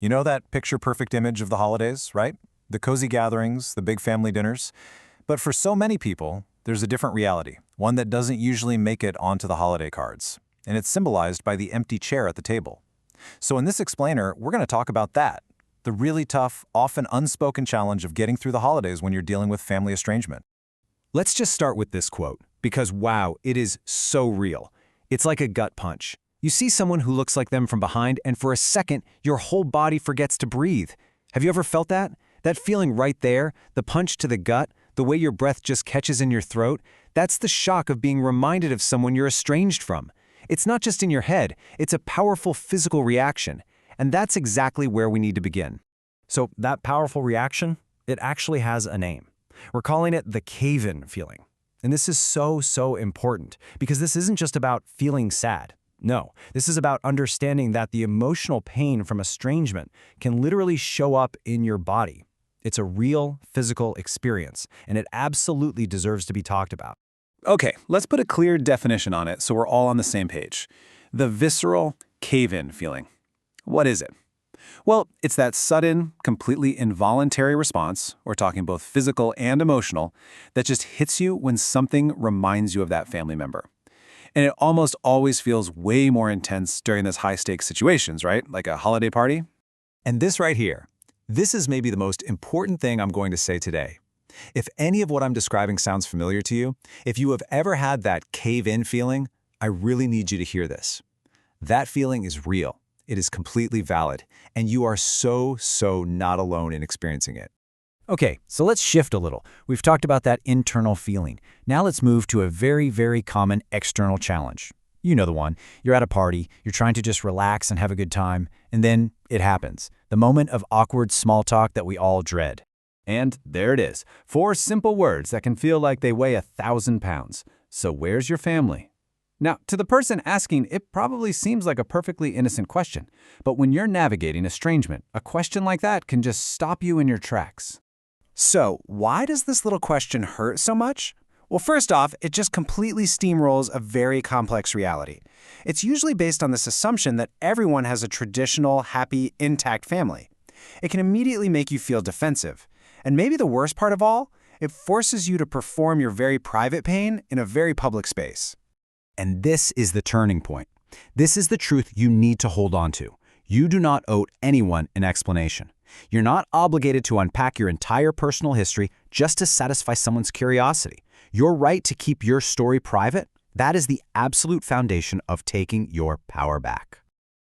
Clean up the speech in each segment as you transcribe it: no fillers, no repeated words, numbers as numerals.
You know that picture-perfect image of the holidays, right? The cozy gatherings, the big family dinners. But for so many people, there's a different reality, one that doesn't usually make it onto the holiday cards. And it's symbolized by the empty chair at the table. So in this explainer, we're going to talk about that, the really tough, often unspoken challenge of getting through the holidays when you're dealing with family estrangement. Let's just start with this quote, because wow, it is so real. It's like a gut punch. You see someone who looks like them from behind, and for a second, your whole body forgets to breathe. Have you ever felt that? That feeling right there, the punch to the gut, the way your breath just catches in your throat, that's the shock of being reminded of someone you're estranged from. It's not just in your head, it's a powerful physical reaction. And that's exactly where we need to begin. So that powerful reaction, it actually has a name. We're calling it the cave-in feeling. And this is so important because this isn't just about feeling sad. No, this is about understanding that the emotional pain from estrangement can literally show up in your body. It's a real physical experience, and it absolutely deserves to be talked about. Okay, let's put a clear definition on it so we're all on the same page. The visceral cave-in feeling. What is it? Well, it's that sudden, completely involuntary response, we're talking both physical and emotional, that just hits you when something reminds you of that family member. And it almost always feels way more intense during those high-stakes situations, right? Like a holiday party. And this right here, this is maybe the most important thing I'm going to say today. If any of what I'm describing sounds familiar to you, if you have ever had that cave-in feeling, I really need you to hear this. That feeling is real. It is completely valid, and you are so not alone in experiencing it. Okay, so let's shift a little. We've talked about that internal feeling. Now let's move to a very common external challenge. You know the one. You're at a party, you're trying to just relax and have a good time, and then it happens. The moment of awkward small talk that we all dread. And there it is. 4 simple words that can feel like they weigh 1,000 pounds. So where's your family? Now, to the person asking, it probably seems like a perfectly innocent question. But when you're navigating estrangement, a question like that can just stop you in your tracks. So, why does this little question hurt so much? Well, first off, it just completely steamrolls a very complex reality. It's usually based on this assumption that everyone has a traditional, happy, intact family. It can immediately make you feel defensive. And maybe the worst part of all, it forces you to perform your very private pain in a very public space. And this is the turning point. This is the truth you need to hold on to. You do not owe anyone an explanation. You're not obligated to unpack your entire personal history just to satisfy someone's curiosity. Your right to keep your story private, that is the absolute foundation of taking your power back.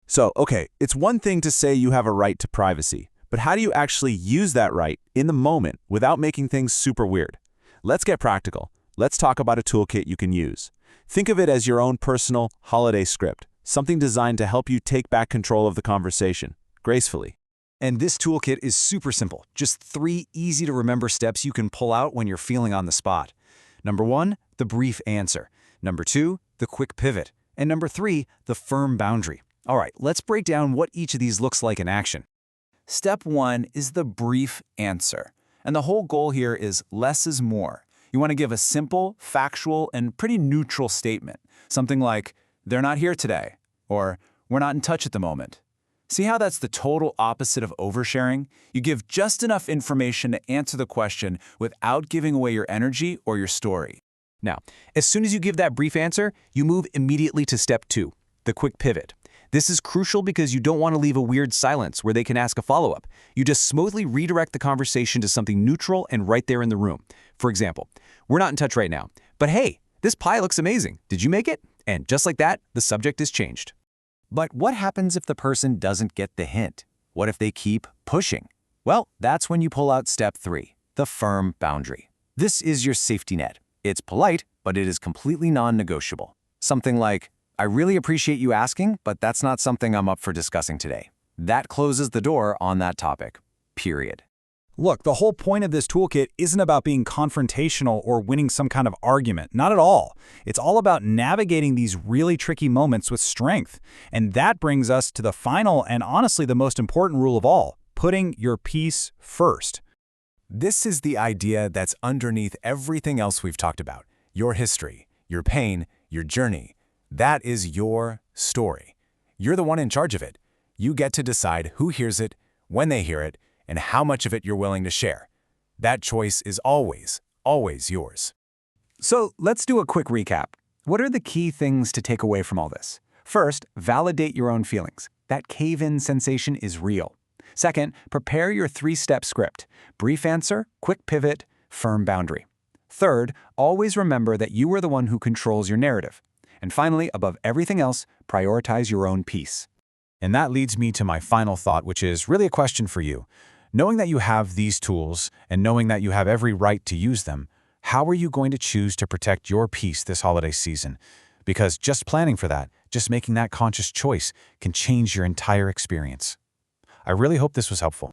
So, okay, it's one thing to say you have a right to privacy, but how do you actually use that right in the moment without making things super weird? Let's get practical. Let's talk about a toolkit you can use. Think of it as your own personal holiday script, something designed to help you take back control of the conversation, gracefully. And this toolkit is super simple. Just 3 easy-to-remember steps you can pull out when you're feeling on the spot. Number 1, the brief answer. Number 2, the quick pivot. And number 3, the firm boundary. All right, let's break down what each of these looks like in action. Step 1 is the brief answer. And the whole goal here is less is more. You want to give a simple, factual, and pretty neutral statement. Something like, they're not here today, or we're not in touch at the moment. See how that's the total opposite of oversharing? You give just enough information to answer the question without giving away your energy or your story. Now, as soon as you give that brief answer, you move immediately to step 2, the quick pivot. This is crucial because you don't want to leave a weird silence where they can ask a follow-up. You just smoothly redirect the conversation to something neutral and right there in the room. For example, we're not in touch right now, but hey, this pie looks amazing. Did you make it? And just like that, the subject is changed. But what happens if the person doesn't get the hint? What if they keep pushing? Well, that's when you pull out step 3, the firm boundary. This is your safety net. It's polite, but it is completely non-negotiable. Something like, I really appreciate you asking, but that's not something I'm up for discussing today. That closes the door on that topic, period. Look, the whole point of this toolkit isn't about being confrontational or winning some kind of argument. Not at all. It's all about navigating these really tricky moments with strength. And that brings us to the final and honestly the most important rule of all, putting your peace first. This is the idea that's underneath everything else we've talked about. Your history, your pain, your journey. That is your story. You're the one in charge of it. You get to decide who hears it, when they hear it, and how much of it you're willing to share. That choice is always, always yours. So let's do a quick recap. What are the key things to take away from all this? First, validate your own feelings. That cave-in sensation is real. Second, prepare your 3-step script. Brief answer, quick pivot, firm boundary. Third, always remember that you are the one who controls your narrative. And finally, above everything else, prioritize your own peace. And that leads me to my final thought, which is really a question for you. Knowing that you have these tools and knowing that you have every right to use them, how are you going to choose to protect your peace this holiday season? Because just planning for that, just making that conscious choice can change your entire experience. I really hope this was helpful.